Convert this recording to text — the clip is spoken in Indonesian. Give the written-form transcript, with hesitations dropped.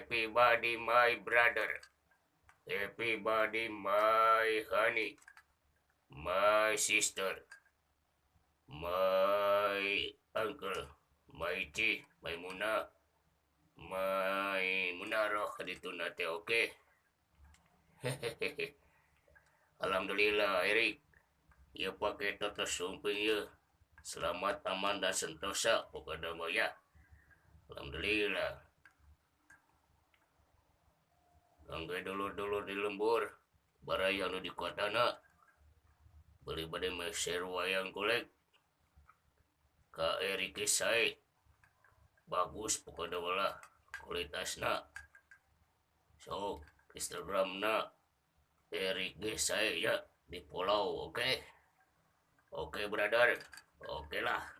everybody my brother, everybody my honey, my sister, my uncle, my Ci, my Muna, my Munaroh kaditu nate oke. Hehehe. Alhamdulillah Erik, ya pakai totos sumping ya. Selamat aman dan sentosa pokoknya mah ya. Alhamdulillah. Angge dulur-dulur di lembur, baraya nu di kotana. Beli bade meser wayang golek. Ka Erik sae. Bagus pokoknya lah kualitasna. So, Instagramna Erik sae ya di follow, oke? Oke, brother. Oke lah.